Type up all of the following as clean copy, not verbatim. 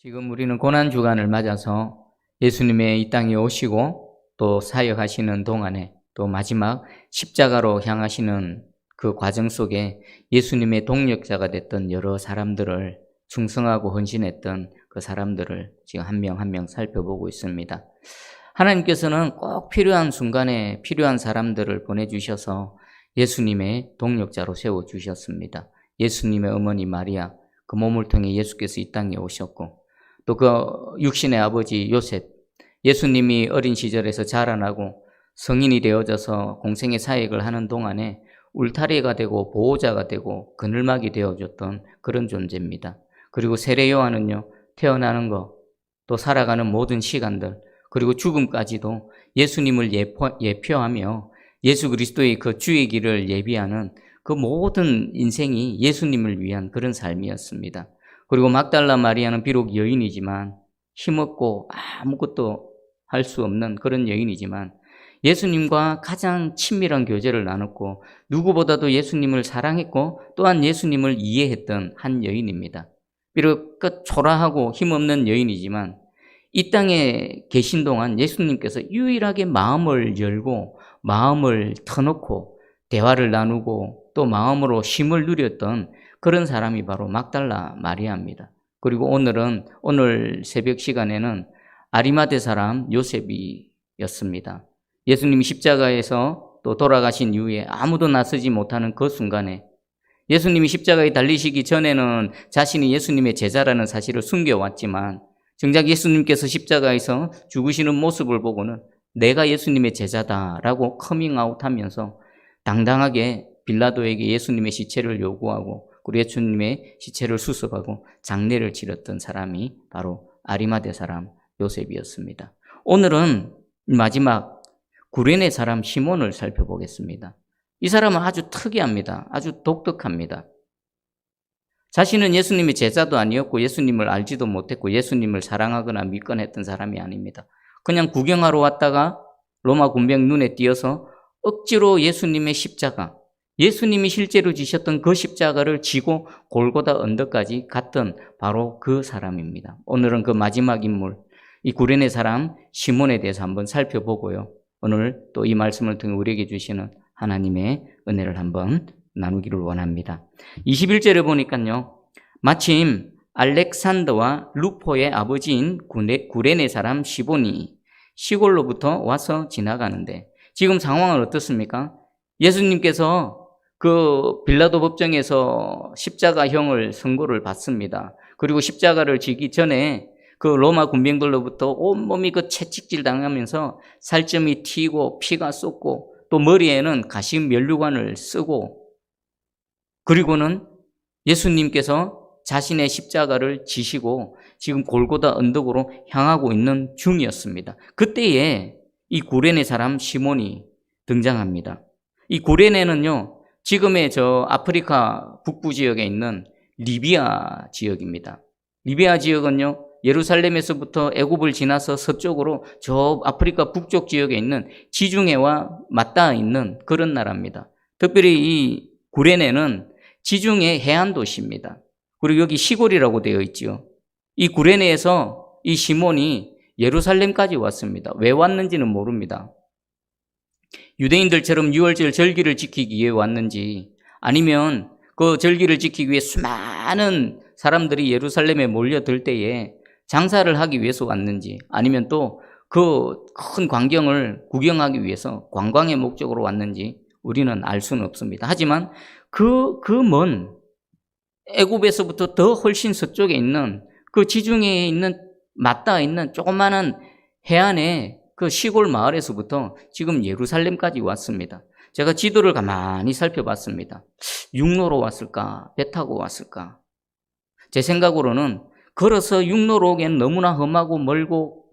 지금 우리는 고난주간을 맞아서 예수님의 이 땅에 오시고 또 사역하시는 동안에 또 마지막 십자가로 향하시는 그 과정 속에 예수님의 동력자가 됐던 여러 사람들을 충성하고 헌신했던 그 사람들을 지금 한 명 한 명 살펴보고 있습니다. 하나님께서는 꼭 필요한 순간에 필요한 사람들을 보내주셔서 예수님의 동력자로 세워주셨습니다. 예수님의 어머니 마리아, 그 몸을 통해 예수께서 이 땅에 오셨고 또 그 육신의 아버지 요셉, 예수님이 어린 시절에서 자라나고 성인이 되어져서 공생의 사역을 하는 동안에 울타리가 되고 보호자가 되고 그늘막이 되어줬던 그런 존재입니다. 그리고 세례 요한은요, 태어나는 것, 또 살아가는 모든 시간들, 그리고 죽음까지도 예수님을 예표하며 예수 그리스도의 그 주의 길을 예비하는 그 모든 인생이 예수님을 위한 그런 삶이었습니다. 그리고 막달라 마리아는 비록 여인이지만 힘없고 아무것도 할 수 없는 그런 여인이지만 예수님과 가장 친밀한 교제를 나눴고 누구보다도 예수님을 사랑했고 또한 예수님을 이해했던 한 여인입니다. 비록 초라하고 힘없는 여인이지만 이 땅에 계신 동안 예수님께서 유일하게 마음을 열고 마음을 터놓고 대화를 나누고 또 마음으로 쉼을 누렸던 그런 사람이 바로 막달라 마리아입니다. 그리고 오늘 새벽 시간에는 아리마대 사람 요셉이었습니다. 예수님이 십자가에서 또 돌아가신 이후에 아무도 나서지 못하는 그 순간에 예수님이 십자가에 달리시기 전에는 자신이 예수님의 제자라는 사실을 숨겨왔지만 정작 예수님께서 십자가에서 죽으시는 모습을 보고는 내가 예수님의 제자다라고 커밍아웃하면서 당당하게 빌라도에게 예수님의 시체를 요구하고 그리고 예수님의 시체를 수습하고 장례를 치렀던 사람이 바로 아리마대 사람 요셉이었습니다. 오늘은 마지막 구레네 사람 시몬을 살펴보겠습니다. 이 사람은 아주 특이합니다. 아주 독특합니다. 자신은 예수님의 제자도 아니었고 예수님을 알지도 못했고 예수님을 사랑하거나 믿거나 했던 사람이 아닙니다. 그냥 구경하러 왔다가 로마 군병 눈에 띄어서 억지로 예수님의 십자가, 예수님이 실제로 지셨던 그 십자가를 지고 골고다 언덕까지 갔던 바로 그 사람입니다. 오늘은 그 마지막 인물, 이 구레네 사람 시몬에 대해서 한번 살펴보고요. 오늘 또 이 말씀을 통해 우리에게 주시는 하나님의 은혜를 한번 나누기를 원합니다. 21절에 보니까요, 마침 알렉산더와 루포의 아버지인 구레네 사람 시몬이 시골로부터 와서 지나가는데 지금 상황은 어떻습니까? 예수님께서 그 빌라도 법정에서 십자가형을 선고를 받습니다. 그리고 십자가를 지기 전에 그 로마 군병들로부터 온몸이 그 채찍질 당하면서 살점이 튀고 피가 쏟고 또 머리에는 가시 면류관을 쓰고 그리고는 예수님께서 자신의 십자가를 지시고 지금 골고다 언덕으로 향하고 있는 중이었습니다. 그때에 이 구레네 사람 시몬이 등장합니다. 이 구레네는요, 지금의 저 아프리카 북부 지역에 있는 리비아 지역입니다. 리비아 지역은요, 예루살렘에서부터 애굽을 지나서 서쪽으로 저 아프리카 북쪽 지역에 있는 지중해와 맞닿아 있는 그런 나라입니다. 특별히 이 구레네는 지중해 해안 도시입니다. 그리고 여기 시골이라고 되어 있죠. 이 구레네에서 이 시몬이 예루살렘까지 왔습니다. 왜 왔는지는 모릅니다. 유대인들처럼 유월절 절기를 지키기 위해 왔는지 아니면 그 절기를 지키기 위해 수많은 사람들이 예루살렘에 몰려들 때에 장사를 하기 위해서 왔는지 아니면 또 그 큰 광경을 구경하기 위해서 관광의 목적으로 왔는지 우리는 알 수는 없습니다. 하지만 그 먼 애굽에서부터 더 훨씬 서쪽에 있는 그 지중해에 있는 맞닿아 있는 조그마한 해안에 그 시골 마을에서부터 지금 예루살렘까지 왔습니다. 제가 지도를 가만히 살펴봤습니다. 육로로 왔을까? 배 타고 왔을까? 제 생각으로는 걸어서 육로로 오기엔 너무나 험하고 멀고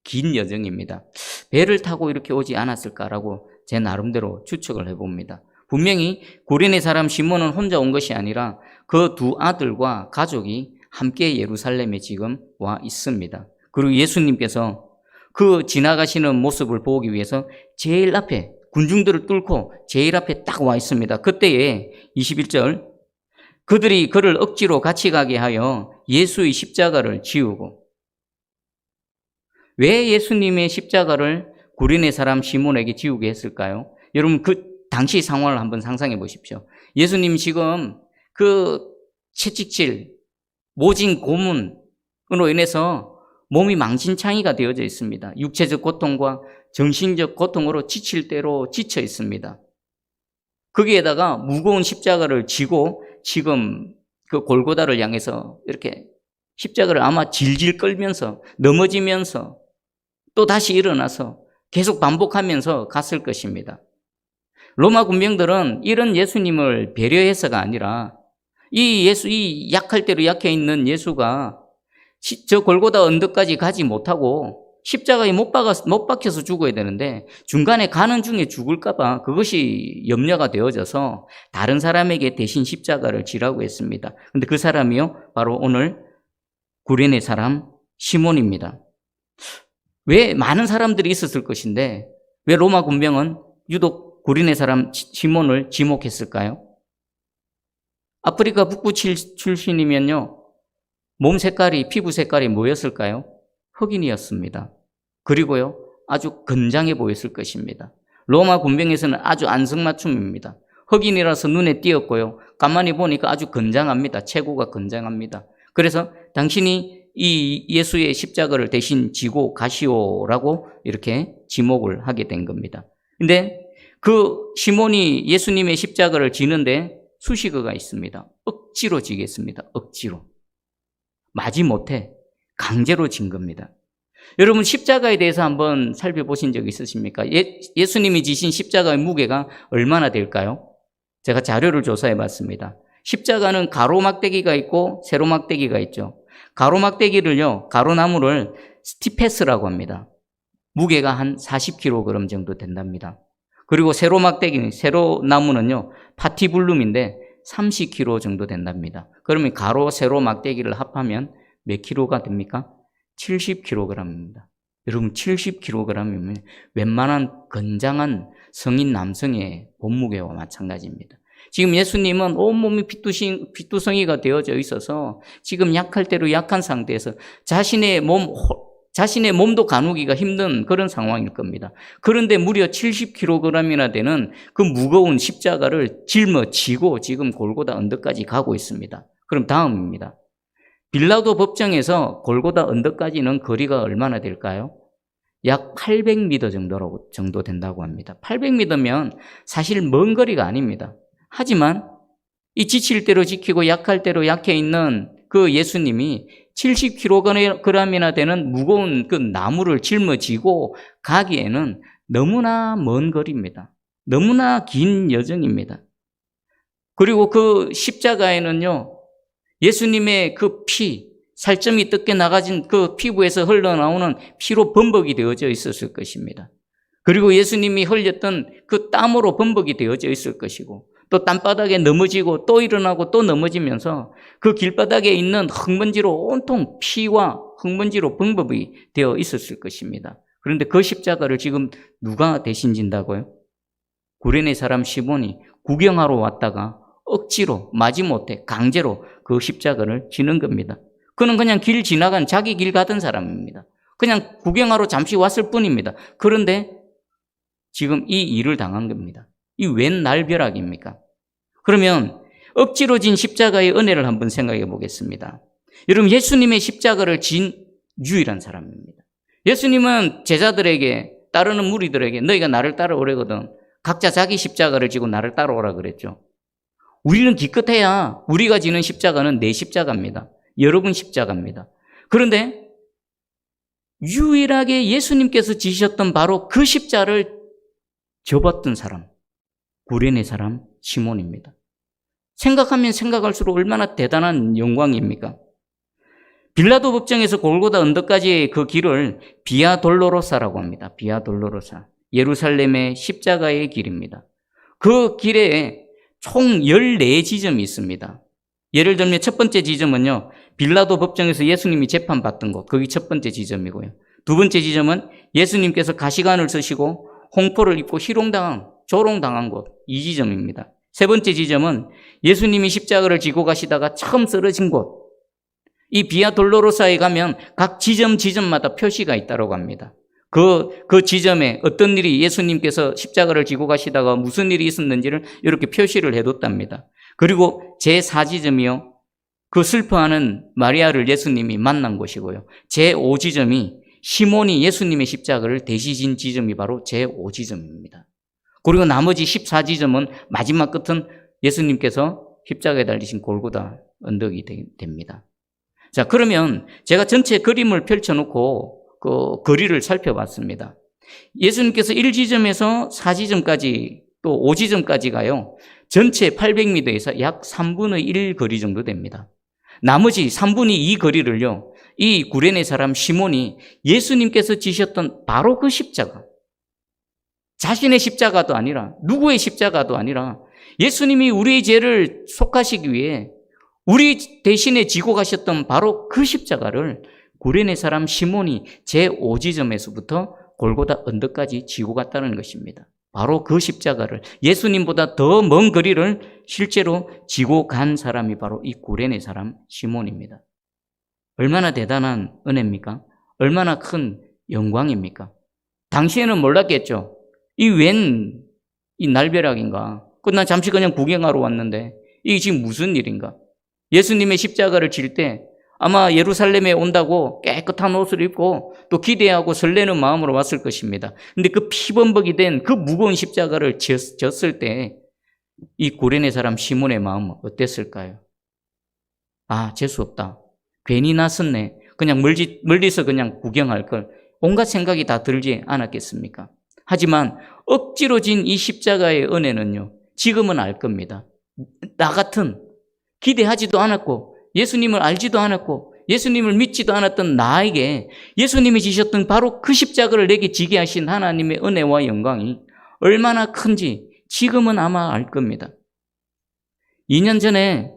긴 여정입니다. 배를 타고 이렇게 오지 않았을까라고 제 나름대로 추측을 해봅니다. 분명히 구레네 사람 시몬은 혼자 온 것이 아니라 그 두 아들과 가족이 함께 예루살렘에 지금 와 있습니다. 그리고 예수님께서 그 지나가시는 모습을 보기 위해서 제일 앞에 군중들을 뚫고 제일 앞에 딱 와 있습니다. 그때에 21절 그들이 그를 억지로 같이 가게 하여 예수의 십자가를 지우고, 왜 예수님의 십자가를 구레네 사람 시몬에게 지우게 했을까요? 여러분 그 당시 상황을 한번 상상해 보십시오. 예수님 지금 그 채찍질, 모진 고문으로 인해서 몸이 망신창이가 되어져 있습니다. 육체적 고통과 정신적 고통으로 지칠 대로 지쳐 있습니다. 거기에다가 무거운 십자가를 지고 지금 그 골고다를 향해서 이렇게 십자가를 아마 질질 끌면서 넘어지면서 또 다시 일어나서 계속 반복하면서 갔을 것입니다. 로마 군병들은 이런 예수님을 배려해서가 아니라 이 약할 대로 약해 있는 예수가 저 골고다 언덕까지 가지 못하고 십자가에 못 박혀서 죽어야 되는데 중간에 가는 중에 죽을까봐 그것이 염려가 되어져서 다른 사람에게 대신 십자가를 지라고 했습니다. 근데 그 사람이요, 바로 오늘 구레네 사람 시몬입니다. 왜 많은 사람들이 있었을 것인데 왜 로마 군병은 유독 구레네 사람 시몬을 지목했을까요? 아프리카 북부 출신이면요, 몸 색깔이, 피부 색깔이 뭐였을까요? 흑인이었습니다. 그리고요, 아주 건장해 보였을 것입니다. 로마 군병에서는 아주 안성맞춤입니다. 흑인이라서 눈에 띄었고요, 가만히 보니까 아주 건장합니다. 체구가 건장합니다. 그래서 당신이 이 예수의 십자가를 대신 지고 가시오라고 이렇게 지목을 하게 된 겁니다. 근데 그 시몬이 예수님의 십자가를 지는데 수식어가 있습니다. 억지로 지겠습니다. 억지로. 마지못해 강제로 진 겁니다. 여러분 십자가에 대해서 한번 살펴보신 적 있으십니까? 예수님이 지신 십자가의 무게가 얼마나 될까요? 제가 자료를 조사해 봤습니다. 십자가는 가로막대기가 있고 세로막대기가 있죠. 가로막대기를요, 가로나무를 스티페스라고 합니다. 무게가 한 40kg 정도 된답니다. 그리고 세로나무는요, 파티블룸인데 30kg 정도 된답니다. 그러면 가로, 세로 막대기를 합하면 몇 킬로가 됩니까? 70kg입니다. 여러분 70kg이면 웬만한 건장한 성인 남성의 몸무게와 마찬가지입니다. 지금 예수님은 온몸이 피투성이가 되어져 있어서 지금 약할 대로 약한 상태에서 자신의 몸도 가누기가 힘든 그런 상황일 겁니다. 그런데 무려 70kg이나 되는 그 무거운 십자가를 짊어지고 지금 골고다 언덕까지 가고 있습니다. 그럼 다음입니다. 빌라도 법정에서 골고다 언덕까지는 거리가 얼마나 될까요? 약 800m 정도 된다고 합니다. 800m면 사실 먼 거리가 아닙니다. 하지만 이 지칠 대로 지키고 약할 대로 약해 있는 그 예수님이 70kg이나 되는 무거운 그 나무를 짊어지고 가기에는 너무나 먼 거리입니다. 너무나 긴 여정입니다. 그리고 그 십자가에는요, 예수님의 그 살점이 뜯겨 나가진 그 피부에서 흘러나오는 피로 범벅이 되어져 있었을 것입니다. 그리고 예수님이 흘렸던 그 땀으로 범벅이 되어져 있을 것이고, 또 땀바닥에 넘어지고 또 일어나고 또 넘어지면서 그 길바닥에 있는 흙먼지로 온통 피와 흙먼지로 범벅이 되어 있었을 것입니다. 그런데 그 십자가를 지금 누가 대신 진다고요? 구레네 사람 시몬이 구경하러 왔다가 억지로 마지못해 강제로 그 십자가를 지는 겁니다. 그는 그냥 길 지나간 자기 길 가던 사람입니다. 그냥 구경하러 잠시 왔을 뿐입니다. 그런데 지금 이 일을 당한 겁니다. 이 웬 날벼락입니까? 그러면 억지로 진 십자가의 은혜를 한번 생각해 보겠습니다. 여러분, 예수님의 십자가를 진 유일한 사람입니다. 예수님은 제자들에게, 따르는 무리들에게 너희가 나를 따라오래거든 각자 자기 십자가를 지고 나를 따라오라 그랬죠. 우리는 기껏해야 우리가 지는 십자가는 내 십자가입니다. 여러분 십자가입니다. 그런데 유일하게 예수님께서 지셨던 바로 그 십자를 접었던 사람, 구레네 사람 시몬입니다. 생각하면 생각할수록 얼마나 대단한 영광입니까? 빌라도 법정에서 골고다 언덕까지의 그 길을 비아 돌로로사라고 합니다. 비아 돌로로사. 예루살렘의 십자가의 길입니다. 그 길에 총 14지점이 있습니다. 예를 들면 첫 번째 지점은요, 빌라도 법정에서 예수님이 재판받던 곳, 거기 첫 번째 지점이고요. 두 번째 지점은 예수님께서 가시관을 쓰시고 홍포를 입고 조롱당한 곳, 이 지점입니다. 세 번째 지점은 예수님이 십자가를 지고 가시다가 처음 쓰러진 곳, 이 비아 돌로로사에 가면 각 지점마다 표시가 있다고 합니다. 그 지점에 어떤 일이 예수님께서 십자가를 지고 가시다가 무슨 일이 있었는지를 이렇게 표시를 해뒀답니다. 그리고 제4지점이요. 그 슬퍼하는 마리아를 예수님이 만난 곳이고요. 제5지점이 시몬이 예수님의 십자가를 대시진 지점이 바로 제5지점입니다. 그리고 나머지 14지점은 마지막 끝은 예수님께서 십자가에 달리신 골고다 언덕이 됩니다. 자, 그러면 제가 전체 그림을 펼쳐놓고 그 거리를 살펴봤습니다. 예수님께서 1지점에서 4지점까지 또 5지점까지 가요. 전체 800m에서 약 3분의 1 거리 정도 됩니다. 나머지 3분의 2 거리를요, 이 구레네 사람 시몬이 예수님께서 지셨던 바로 그 십자가, 자신의 십자가도 아니라 누구의 십자가도 아니라 예수님이 우리의 죄를 속하시기 위해 우리 대신에 지고 가셨던 바로 그 십자가를 구레네 사람 시몬이 제5지점에서부터 골고다 언덕까지 지고 갔다는 것입니다. 바로 그 십자가를 예수님보다 더 먼 거리를 실제로 지고 간 사람이 바로 이 구레네 사람 시몬입니다. 얼마나 대단한 은혜입니까? 얼마나 큰 영광입니까? 당시에는 몰랐겠죠. 이 날벼락인가? 난 잠시 그냥 구경하러 왔는데 이게 지금 무슨 일인가? 예수님의 십자가를 질 때 아마 예루살렘에 온다고 깨끗한 옷을 입고 또 기대하고 설레는 마음으로 왔을 것입니다. 근데 그 피범벅이 된 그 무거운 십자가를 졌을 때 이 구레네 사람 시몬의 마음은 어땠을까요? 아, 재수 없다. 괜히 나섰네. 그냥 멀리서 그냥 구경할 걸. 온갖 생각이 다 들지 않았겠습니까? 하지만 억지로 진 이 십자가의 은혜는요, 지금은 알 겁니다. 나 같은 기대하지도 않았고 예수님을 알지도 않았고 예수님을 믿지도 않았던 나에게 예수님이 지셨던 바로 그 십자가를 내게 지게 하신 하나님의 은혜와 영광이 얼마나 큰지 지금은 아마 알 겁니다. 2년 전에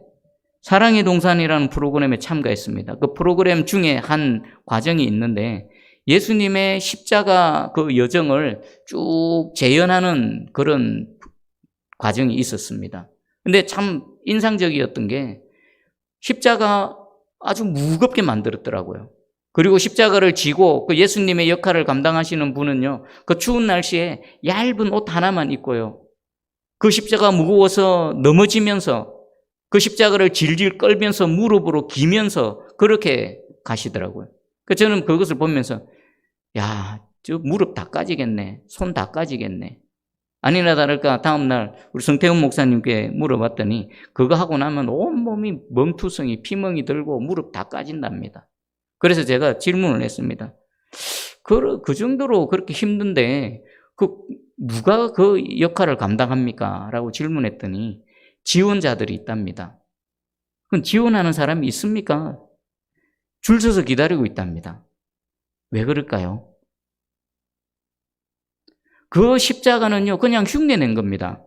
사랑의 동산이라는 프로그램에 참가했습니다. 그 프로그램 중에 한 과정이 있는데 예수님의 십자가 그 여정을 쭉 재현하는 그런 과정이 있었습니다. 근데 참 인상적이었던 게 십자가 아주 무겁게 만들었더라고요. 그리고 십자가를 지고 그 예수님의 역할을 감당하시는 분은요, 그 추운 날씨에 얇은 옷 하나만 입고요, 그 십자가 무거워서 넘어지면서 그 십자가를 질질 끌면서 무릎으로 기면서 그렇게 가시더라고요. 저는 그것을 보면서 야, 저 무릎 다 까지겠네. 손 다 까지겠네. 아니나 다를까 다음날 우리 성태훈 목사님께 물어봤더니 그거 하고 나면 온몸이 멍투성이 피멍이 들고 무릎 다 까진답니다. 그래서 제가 질문을 했습니다. 그 정도로 그렇게 힘든데 누가 그 역할을 감당합니까? 라고 질문했더니 지원자들이 있답니다. 그럼 지원하는 사람이 있습니까? 줄 서서 기다리고 있답니다. 왜 그럴까요? 그 십자가는요, 그냥 흉내 낸 겁니다.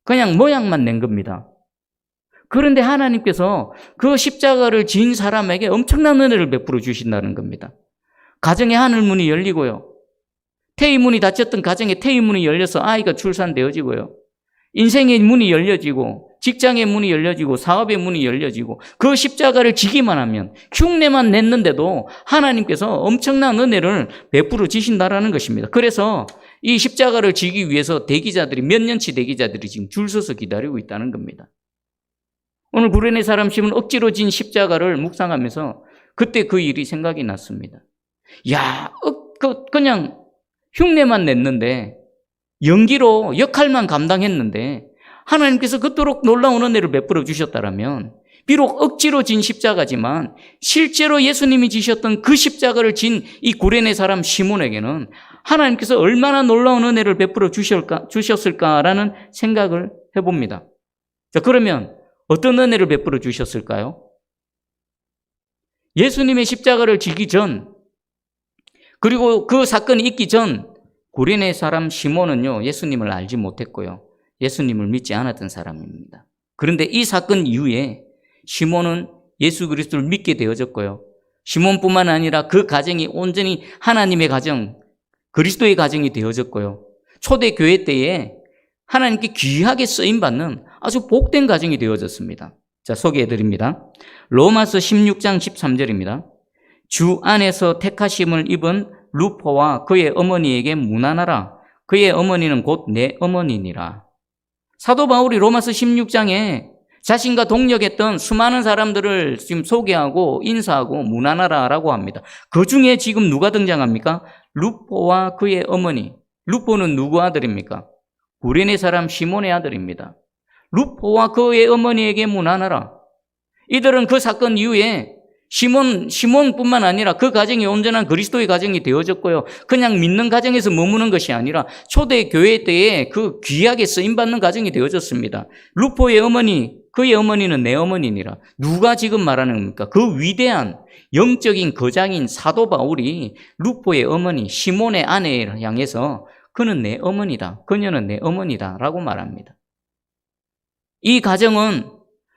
그냥 모양만 낸 겁니다. 그런데 하나님께서 그 십자가를 진 사람에게 엄청난 은혜를 베풀어 주신다는 겁니다. 가정의 하늘문이 열리고요. 태의문이 닫혔던 가정에 태의문이 열려서 아이가 출산되어지고요. 인생의 문이 열려지고 직장의 문이 열려지고 사업의 문이 열려지고 그 십자가를 지기만 하면 흉내만 냈는데도 하나님께서 엄청난 은혜를 베풀어 주신다라는 것입니다. 그래서 이 십자가를 지기 위해서 몇 년치 대기자들이 지금 줄 서서 기다리고 있다는 겁니다. 오늘 구레네 사람 시몬은 억지로 진 십자가를 묵상하면서 그때 그 일이 생각이 났습니다. 야, 그냥 흉내만 냈는데 연기로 역할만 감당했는데 하나님께서 그토록 놀라운 은혜를 베풀어 주셨다라면 비록 억지로 진 십자가지만 실제로 예수님이 지셨던 그 십자가를 진 이 구레네 사람 시몬에게는 하나님께서 얼마나 놀라운 은혜를 베풀어 주셨을까라는 생각을 해봅니다. 자, 그러면 어떤 은혜를 베풀어 주셨을까요? 예수님의 십자가를 지기 전, 그리고 그 사건이 있기 전 구레네 사람 시몬은요, 예수님을 알지 못했고요, 예수님을 믿지 않았던 사람입니다. 그런데 이 사건 이후에 시몬은 예수 그리스도를 믿게 되어졌고요, 시몬뿐만 아니라 그 가정이 온전히 하나님의 가정, 그리스도의 가정이 되어졌고요, 초대교회 때에 하나님께 귀하게 쓰임받는 아주 복된 가정이 되어졌습니다. 자, 소개해 드립니다. 로마서 16장 13절입니다. 주 안에서 택하심을 입은 루포와 그의 어머니에게 문안하라. 그의 어머니는 곧 내 어머니니라. 사도 바울이 로마서 16장에 자신과 동역했던 수많은 사람들을 지금 소개하고 인사하고 문안하라라고 합니다. 그 중에 지금 누가 등장합니까? 루포와 그의 어머니. 루포는 누구 아들입니까? 구레네 사람 시몬의 아들입니다. 루포와 그의 어머니에게 문안하라. 이들은 그 사건 이후에 시몬뿐만 아니라 그 가정이 온전한 그리스도의 가정이 되어졌고요. 그냥 믿는 가정에서 머무는 것이 아니라 초대 교회 때에 그 귀하게 쓰임받는 가정이 되어졌습니다. 루포의 어머니, 그의 어머니는 내 어머니니라. 누가 지금 말하는 겁니까? 그 위대한 영적인 거장인 사도 바울이 루포의 어머니, 시몬의 아내를 향해서 그는 내 어머니다. 그녀는 내 어머니다. 라고 말합니다. 이 가정은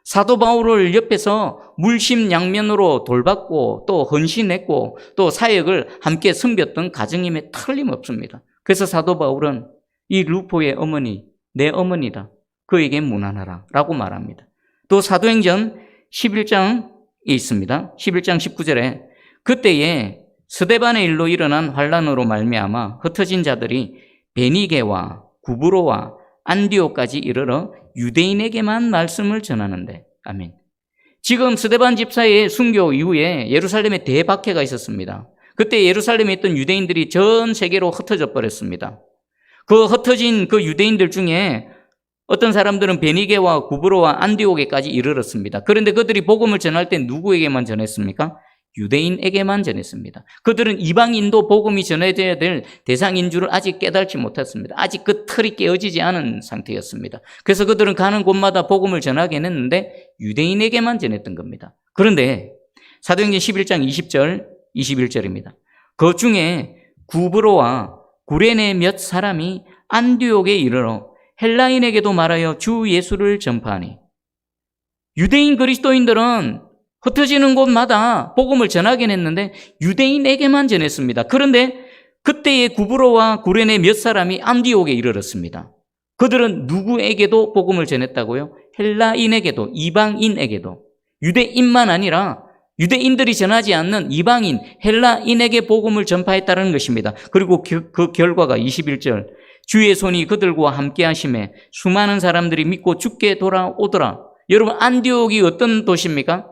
사도 바울을 옆에서 물심양면으로 돌봤고 또 헌신했고 또 사역을 함께 섬겼던 가정임에 틀림없습니다. 그래서 사도 바울은 이 루포의 어머니, 내 어머니다. 그에게 문안하라 라고 말합니다. 또 사도행전 11장에 있습니다. 11장 19절에 그때에 스데반의 일로 일어난 환란으로 말미암아 흩어진 자들이 베니게와 구브로와 안디오까지 이르러 유대인에게만 말씀을 전하는데, 아멘. 지금 스데반 집사의 순교 이후에 예루살렘에 대박해가 있었습니다. 그때 예루살렘에 있던 유대인들이 전 세계로 흩어져 버렸습니다. 그 흩어진 그 유대인들 중에 어떤 사람들은 베니게와 구브로와 안디옥에까지 이르렀습니다. 그런데 그들이 복음을 전할 때 누구에게만 전했습니까? 유대인에게만 전했습니다. 그들은 이방인도 복음이 전해져야 될 대상인 줄을 아직 깨달지 못했습니다. 아직 그 틀이 깨어지지 않은 상태였습니다. 그래서 그들은 가는 곳마다 복음을 전하긴 했는데 유대인에게만 전했던 겁니다. 그런데 사도행전 11장 20절, 21절입니다. 그 중에 구브로와 구레네 몇 사람이 안디옥에 이르러 헬라인에게도 말하여 주 예수를 전파하니. 유대인 그리스도인들은 흩어지는 곳마다 복음을 전하긴 했는데 유대인에게만 전했습니다. 그런데 그때의 구브로와 구레네 몇 사람이 안디옥에 이르렀습니다. 그들은 누구에게도 복음을 전했다고요? 헬라인에게도, 이방인에게도. 유대인만 아니라 유대인들이 전하지 않는 이방인, 헬라인에게 복음을 전파했다는 것입니다. 그리고 그 결과가 21절. 주의 손이 그들과 함께 하심에 수많은 사람들이 믿고 주께 돌아오더라. 여러분, 안디옥이 어떤 도시입니까?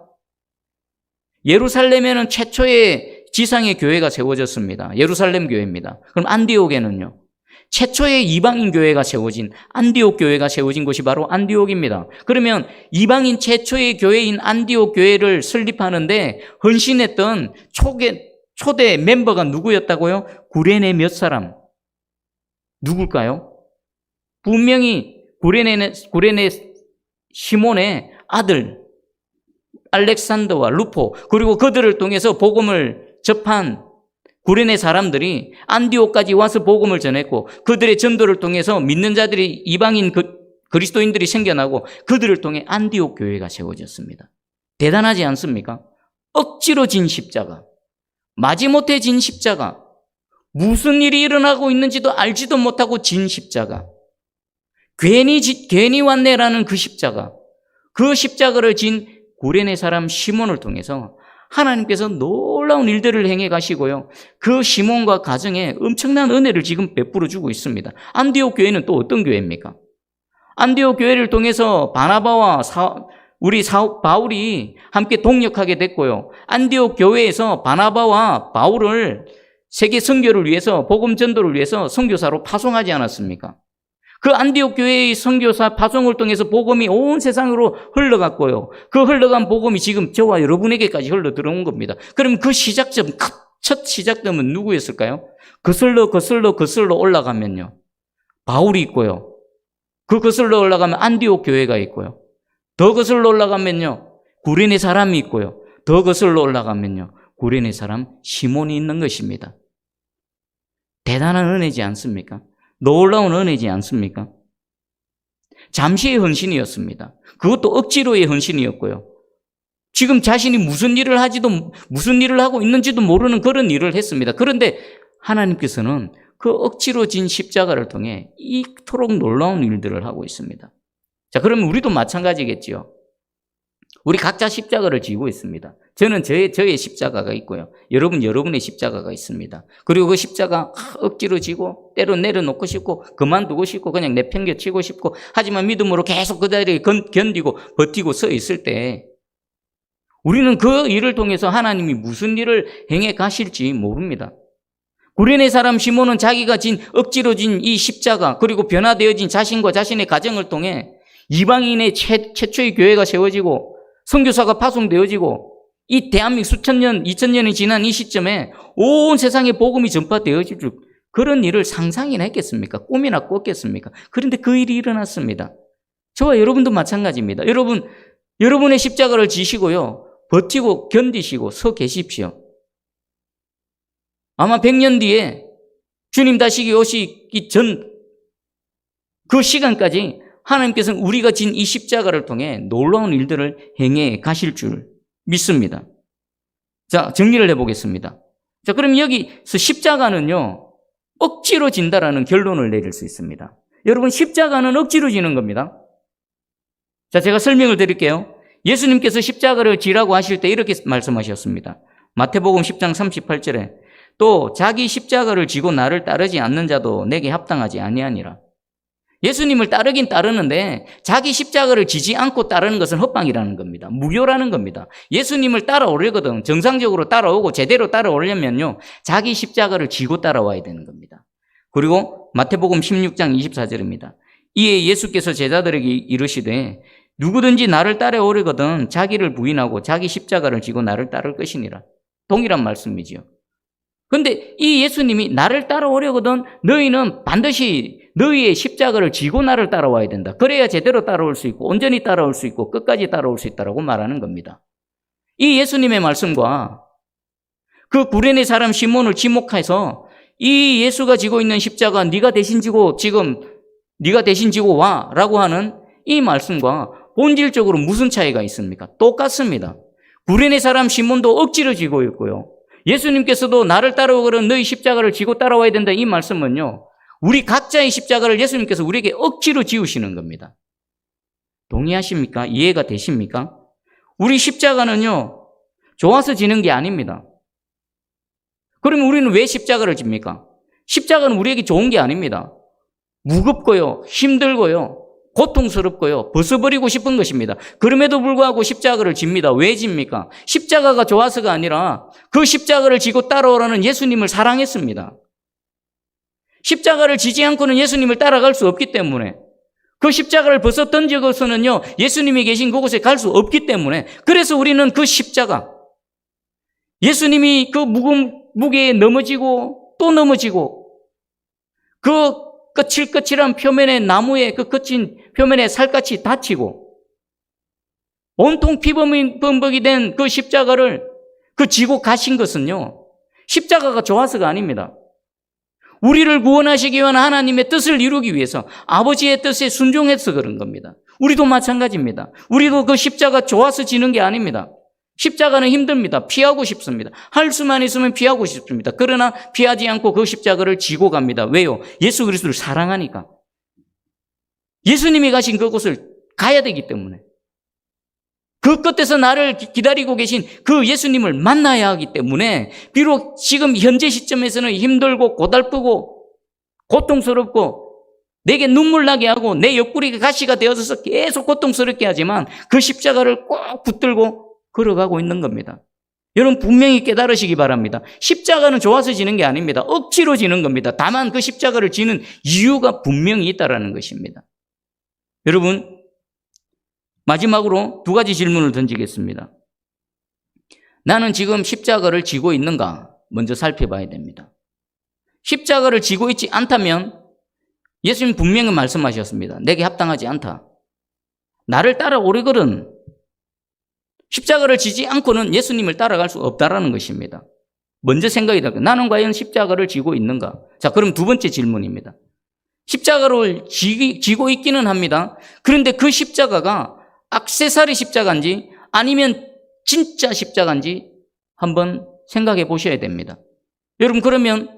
예루살렘에는 최초의 지상의 교회가 세워졌습니다. 예루살렘 교회입니다. 그럼 안디옥에는요? 최초의 이방인 교회가 세워진 안디옥 교회가 세워진 곳이 바로 안디옥입니다. 그러면 이방인 최초의 교회인 안디옥 교회를 설립하는데 헌신했던 초대 멤버가 누구였다고요? 구레네 몇 사람. 누굴까요? 분명히 구레네 시몬의 아들 알렉산더와 루포, 그리고 그들을 통해서 복음을 접한 구레네 사람들이 안디옥까지 와서 복음을 전했고 그들의 전도를 통해서 믿는 자들이 이방인 그리스도인들이 생겨나고 그들을 통해 안디옥 교회가 세워졌습니다. 대단하지 않습니까? 억지로 진 십자가, 마지못해 진 십자가, 무슨 일이 일어나고 있는지도 알지도 못하고 진 십자가, 괜히 왔네라는 그 십자가, 그 십자가를 진 구레네 사람 시몬을 통해서 하나님께서 놀라운 일들을 행해 가시고요. 그 시몬과 가정에 엄청난 은혜를 지금 베풀어 주고 있습니다. 안디옥 교회는 또 어떤 교회입니까? 안디옥 교회를 통해서 바나바와 바울이 함께 동역하게 됐고요. 안디옥 교회에서 바나바와 바울을 세계 선교를 위해서, 복음 전도를 위해서 선교사로 파송하지 않았습니까? 그 안디옥 교회의 선교사 파송을 통해서 복음이 온 세상으로 흘러갔고요. 그 흘러간 복음이 지금 저와 여러분에게까지 흘러 들어온 겁니다. 그럼 그 시작점, 첫 시작점은 누구였을까요? 거슬러 올라가면요, 바울이 있고요. 그 거슬러 올라가면 안디옥 교회가 있고요. 더 거슬러 올라가면요, 구레네 사람이 있고요. 더 거슬러 올라가면요, 구레네 사람 시몬이 있는 것입니다. 대단한 은혜지 않습니까? 놀라운 은혜지 않습니까? 잠시의 헌신이었습니다. 그것도 억지로의 헌신이었고요. 지금 자신이 무슨 일을 하고 있는지도 모르는 그런 일을 했습니다. 그런데 하나님께서는 그 억지로 진 십자가를 통해 이토록 놀라운 일들을 하고 있습니다. 자, 그러면 우리도 마찬가지겠지요. 우리 각자 십자가를 지고 있습니다. 저는 저의 십자가가 있고요. 여러분의 십자가가 있습니다. 그리고 그 십자가 억지로 지고 때로 내려놓고 싶고 그만두고 싶고 그냥 내팽개치고 싶고 하지만 믿음으로 계속 그 자리에 견디고 버티고 서 있을 때 우리는 그 일을 통해서 하나님이 무슨 일을 행해 가실지 모릅니다. 구레네 사람 시몬은 자기가 억지로 진 이 십자가 그리고 변화되어진 자신과 자신의 가정을 통해 이방인의 최초의 교회가 세워지고 선교사가 파송되어지고 이 대한민국 수천 년, 2000년이 지난 이 시점에 온 세상에 복음이 전파되어질 그런 일을 상상이나 했겠습니까? 꿈이나 꿨겠습니까? 그런데 그 일이 일어났습니다. 저와 여러분도 마찬가지입니다. 여러분의 십자가를 지시고요. 버티고 견디시고 서 계십시오. 아마 100년 뒤에 주님 다시 오시기 전 그 시간까지 하나님께서는 우리가 진 이 십자가를 통해 놀라운 일들을 행해 가실 줄 믿습니다. 자, 정리를 해보겠습니다. 자, 그럼 여기서 십자가는요, 억지로 진다라는 결론을 내릴 수 있습니다. 여러분, 십자가는 억지로 지는 겁니다. 자, 제가 설명을 드릴게요. 예수님께서 십자가를 지라고 하실 때 이렇게 말씀하셨습니다. 마태복음 10장 38절에 또 자기 십자가를 지고 나를 따르지 않는 자도 내게 합당하지 아니하니라. 예수님을 따르긴 따르는데 자기 십자가를 지지 않고 따르는 것은 헛방이라는 겁니다. 무교라는 겁니다. 예수님을 따라오려거든 정상적으로 따라오고 제대로 따라오려면요 자기 십자가를 지고 따라와야 되는 겁니다. 그리고 마태복음 16장 24절입니다. 이에 예수께서 제자들에게 이르시되 누구든지 나를 따라오려거든 자기를 부인하고 자기 십자가를 지고 나를 따를 것이니라. 동일한 말씀이지요. 그런데 이 예수님이 나를 따라오려거든 너희는 반드시 너희의 십자가를 지고 나를 따라와야 된다. 그래야 제대로 따라올 수 있고 온전히 따라올 수 있고 끝까지 따라올 수 있다고 말하는 겁니다. 이 예수님의 말씀과 그 구레네 사람 시몬을 지목해서 이 예수가 지고 있는 십자가 네가 대신 지고 와라고 하는 이 말씀과 본질적으로 무슨 차이가 있습니까? 똑같습니다. 구레네 사람 시몬도 억지로 지고 있고요. 예수님께서도 나를 따라오거든 너희 십자가를 지고 따라와야 된다 이 말씀은요. 우리 각자의 십자가를 예수님께서 우리에게 억지로 지우시는 겁니다. 동의하십니까? 이해가 되십니까? 우리 십자가는요. 좋아서 지는 게 아닙니다. 그러면 우리는 왜 십자가를 집니까? 십자가는 우리에게 좋은 게 아닙니다. 무겁고요. 힘들고요. 고통스럽고요. 벗어버리고 싶은 것입니다. 그럼에도 불구하고 십자가를 집니다. 왜 집니까? 십자가가 좋아서가 아니라 그 십자가를 지고 따라오라는 예수님을 사랑했습니다. 십자가를 지지 않고는 예수님을 따라갈 수 없기 때문에 그 십자가를 벗어 던지고서는요 예수님이 계신 그곳에 갈 수 없기 때문에 그래서 우리는 그 십자가 예수님이 그 무게에 넘어지고 또 넘어지고 그 거칠거칠한 표면의 나무의 그 거친 표면에 살갗이 다치고 온통 피범벅이 된 그 십자가를 그 지고 가신 것은요 십자가가 좋아서가 아닙니다. 우리를 구원하시기 위한 하나님의 뜻을 이루기 위해서 아버지의 뜻에 순종해서 그런 겁니다. 우리도 마찬가지입니다. 우리도 그 십자가 좋아서 지는 게 아닙니다. 십자가는 힘듭니다. 피하고 싶습니다. 할 수만 있으면 피하고 싶습니다. 그러나 피하지 않고 그 십자가를 지고 갑니다. 왜요? 예수 그리스도를 사랑하니까. 예수님이 가신 그곳을 가야 되기 때문에. 그 끝에서 나를 기다리고 계신 그 예수님을 만나야 하기 때문에 비록 지금 현재 시점에서는 힘들고 고달프고 고통스럽고 내게 눈물 나게 하고 내 옆구리가 가시가 되어서 계속 고통스럽게 하지만 그 십자가를 꼭 붙들고 걸어가고 있는 겁니다. 여러분 분명히 깨달으시기 바랍니다. 십자가는 좋아서 지는 게 아닙니다. 억지로 지는 겁니다. 다만 그 십자가를 지는 이유가 분명히 있다는 것입니다. 여러분 마지막으로 두 가지 질문을 던지겠습니다. 나는 지금 십자가를 지고 있는가? 먼저 살펴봐야 됩니다. 십자가를 지고 있지 않다면 예수님 분명히 말씀하셨습니다. 내게 합당하지 않다. 나를 따라오려거든 십자가를 지지 않고는 예수님을 따라갈 수 없다라는 것입니다. 먼저 생각이 들어요. 나는 과연 십자가를 지고 있는가? 자, 그럼 두 번째 질문입니다. 십자가를 지고 있기는 합니다. 그런데 그 십자가가 액세서리 십자가인지 아니면 진짜 십자가인지 한번 생각해 보셔야 됩니다. 여러분 그러면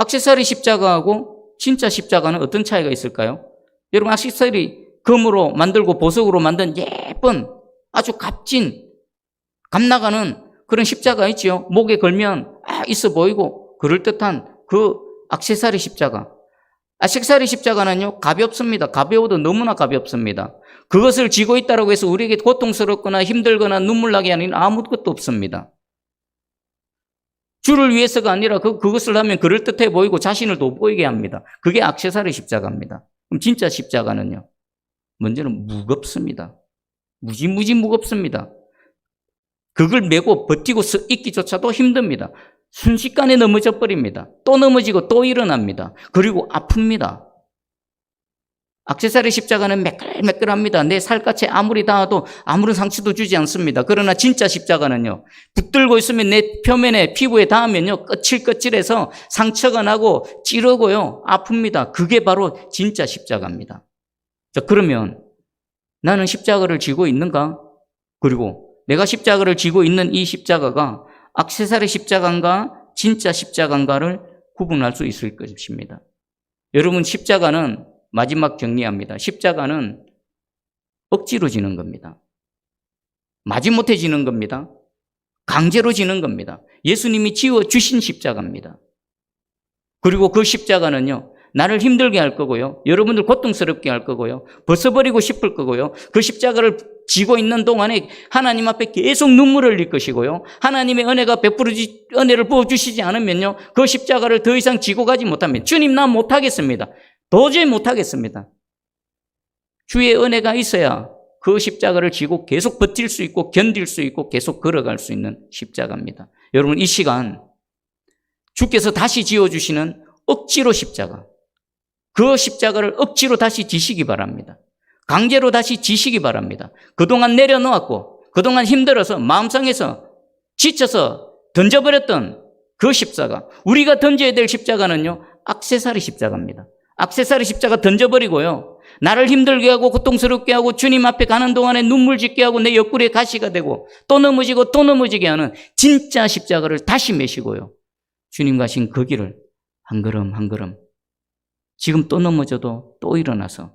액세서리 십자가하고 진짜 십자가는 어떤 차이가 있을까요? 여러분 액세서리 금으로 만들고 보석으로 만든 예쁜 아주 값진, 값나가는 그런 십자가 있지요. 목에 걸면 있어 보이고 그럴듯한 그 액세서리 십자가. 액세서리 십자가는요, 가볍습니다. 가벼워도 너무나 가볍습니다. 그것을 지고 있다고 해서 우리에게 고통스럽거나 힘들거나 눈물 나게 하는 아무것도 없습니다. 주를 위해서가 아니라 그것을 하면 그럴듯해 보이고 자신을 돋보이게 합니다. 그게 액세서리 십자가입니다. 그럼 진짜 십자가는요, 먼저는 무겁습니다. 무지무지 무겁습니다. 그걸 메고 버티고 있기조차도 힘듭니다. 순식간에 넘어져 버립니다. 또 넘어지고 또 일어납니다. 그리고 아픕니다. 액세서리 십자가는 매끌매끌합니다. 내 살갗에 아무리 닿아도 아무런 상처도 주지 않습니다. 그러나 진짜 십자가는요, 붙들고 있으면 내 표면에 피부에 닿으면요, 거칠거칠해서 상처가 나고 찌르고요, 아픕니다. 그게 바로 진짜 십자가입니다. 자, 그러면 나는 십자가를 지고 있는가? 그리고 내가 십자가를 지고 있는 이 십자가가 액세서리 십자가인가 진짜 십자가인가를 구분할 수 있을 것입니다. 여러분, 십자가는 마지막 정리합니다. 십자가는 억지로 지는 겁니다. 마지못해 지는 겁니다. 강제로 지는 겁니다. 예수님이 지어주신 십자가입니다. 그리고 그 십자가는요, 나를 힘들게 할 거고요, 여러분들 고통스럽게 할 거고요, 벗어버리고 싶을 거고요, 그 십자가를 지고 있는 동안에 하나님 앞에 계속 눈물을 흘릴 것이고요, 하나님의 은혜를 부어주시지 않으면요, 그 십자가를 더 이상 지고 가지 못하면, 주님, 나 못하겠습니다. 도저히 못하겠습니다. 주의 은혜가 있어야 그 십자가를 지고 계속 버틸 수 있고 견딜 수 있고 계속 걸어갈 수 있는 십자가입니다. 여러분, 이 시간 주께서 다시 지어주시는 억지로 십자가, 그 십자가를 억지로 다시 지시기 바랍니다. 강제로 다시 지시기 바랍니다. 그동안 내려놓았고 그동안 힘들어서 마음상에서 지쳐서 던져버렸던 그 십자가, 우리가 던져야 될 십자가는요, 액세서리 십자가입니다. 액세서리 십자가 던져버리고요, 나를 힘들게 하고 고통스럽게 하고 주님 앞에 가는 동안에 눈물 짓게 하고 내 옆구리에 가시가 되고 또 넘어지고 또 넘어지게 하는 진짜 십자가를 다시 메시고요, 주님 가신 그 길을 한 걸음 한 걸음, 지금 또 넘어져도 또 일어나서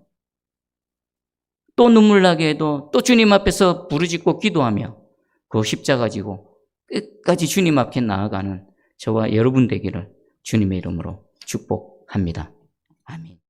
또 눈물 나게 해도 또 주님 앞에서 부르짖고 기도하며 그 십자가 지고 끝까지 주님 앞에 나아가는 저와 여러분 되기를 주님의 이름으로 축복합니다. 아멘.